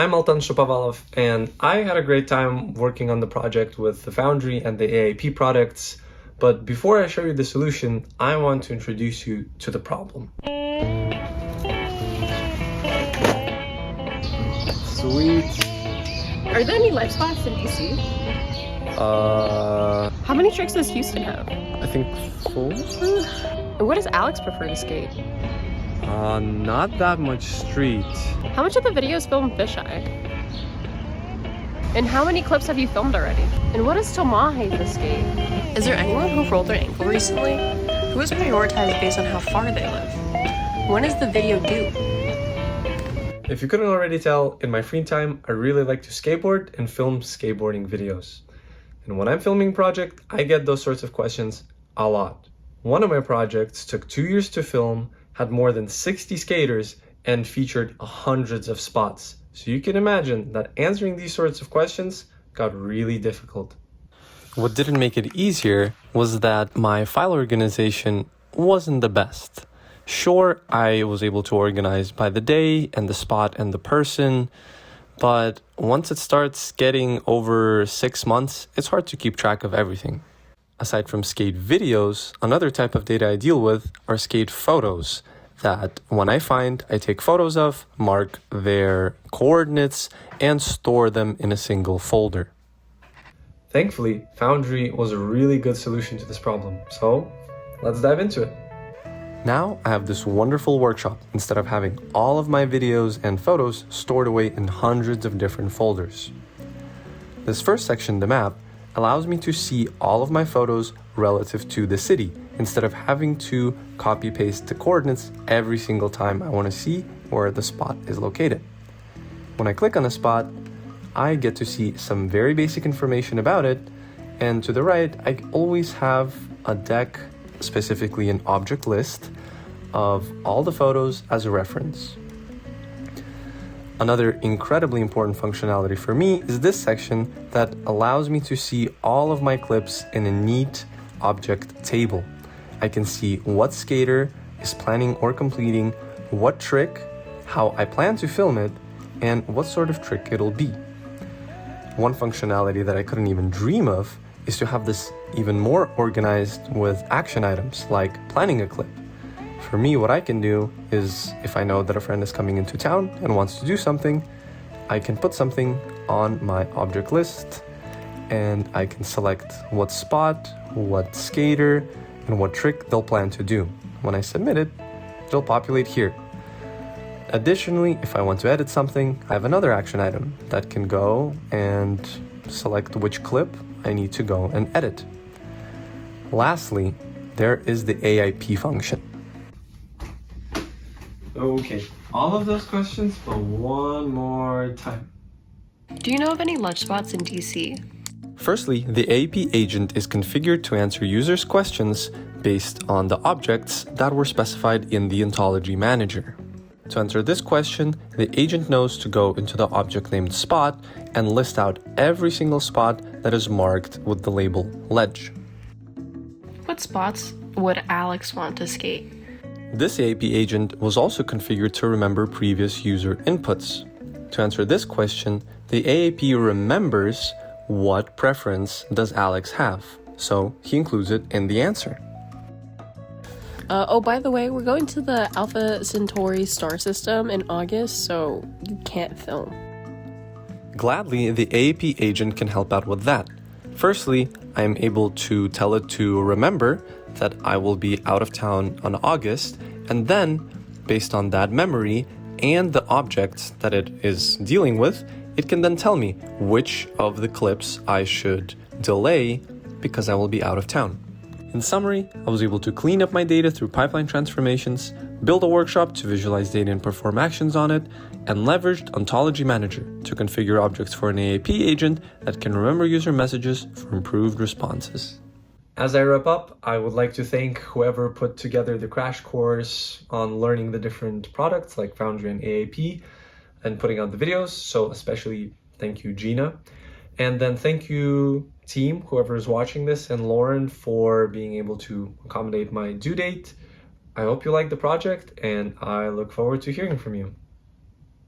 I'm Altan Shapovalov, and I had a great time working on the project with the Foundry and the AIP products. But before I show you the solution, I want to introduce you to the problem. Sweet. Are there any live spots in DC? How many tricks does Houston have? I think 4? And where does Alex prefer to skate? Not that much street. How much of the videos filmed fisheye? And how many clips have you filmed already? And what does Tomas hate to skate? Is there anyone who rolled their ankle recently? Who is prioritized based on how far they live? When is the video due? If you couldn't already tell, in my free time, I really like to skateboard and film skateboarding videos. And when I'm filming a project, I get those sorts of questions a lot. One of my projects took 2 years to film, had more than 60 skaters, and featured hundreds of spots. So you can imagine that answering these sorts of questions got really difficult. What didn't make it easier was that my file organization wasn't the best. Sure, I was able to organize by the day and the spot and the person, but once it starts getting over 6 months, it's hard to keep track of everything. Aside from skate videos, another type of data I deal with are skate photos that when I find, I take photos of, mark their coordinates, and store them in a single folder. Thankfully, Foundry was a really good solution to this problem, so let's dive into it. Now I have this wonderful workshop instead of having all of my videos and photos stored away in hundreds of different folders. This first section, the map, allows me to see all of my photos relative to the city instead of having to copy-paste the coordinates every single time I want to see where the spot is located. When I click on a spot, I get to see some very basic information about it, and to the right, I always have a deck, specifically an object list, of all the photos as a reference. Another incredibly important functionality for me is this section that allows me to see all of my clips in a neat object table. I can see what skater is planning or completing what trick, how I plan to film it, and what sort of trick it'll be. One functionality that I couldn't even dream of is to have this even more organized with action items like planning a clip. For me, what I can do is, if I know that a friend is coming into town and wants to do something, I can put something on my object list and I can select what spot, what skater, and what trick they'll plan to do. When I submit it, it'll populate here. Additionally, if I want to edit something, I have another action item that can go and select which clip I need to go and edit. Lastly, there is the AIP function. Okay, all of those questions, but one more time. Do you know of any lunch spots in DC? Firstly, the AIP agent is configured to answer users' questions based on the objects that were specified in the ontology manager. To answer this question, the agent knows to go into the object named spot and list out every single spot that is marked with the label ledge. What spots would Alex want to skate? This AIP agent was also configured to remember previous user inputs. To answer this question, the AIP remembers what preference does Alex have, so he includes it in the answer. Oh, by the way, we're going to the Alpha Centauri star system in August, so you can't film. Gladly, the AIP agent can help out with that. Firstly, I am able to tell it to remember that I will be out of town on August, and then, based on that memory and the objects that it is dealing with, it can then tell me which of the clips I should delay because I will be out of town. In summary, I was able to clean up my data through pipeline transformations, build a workshop to visualize data and perform actions on it, and leveraged Ontology Manager to configure objects for an AIP agent that can remember user messages for improved responses. As I wrap up, I would like to thank whoever put together the crash course on learning the different products like Foundry and AIP and putting out the videos, so especially thank you, Gina. And then thank you, team, whoever is watching this, and Lauren for being able to accommodate my due date. I hope you like the project, and I look forward to hearing from you.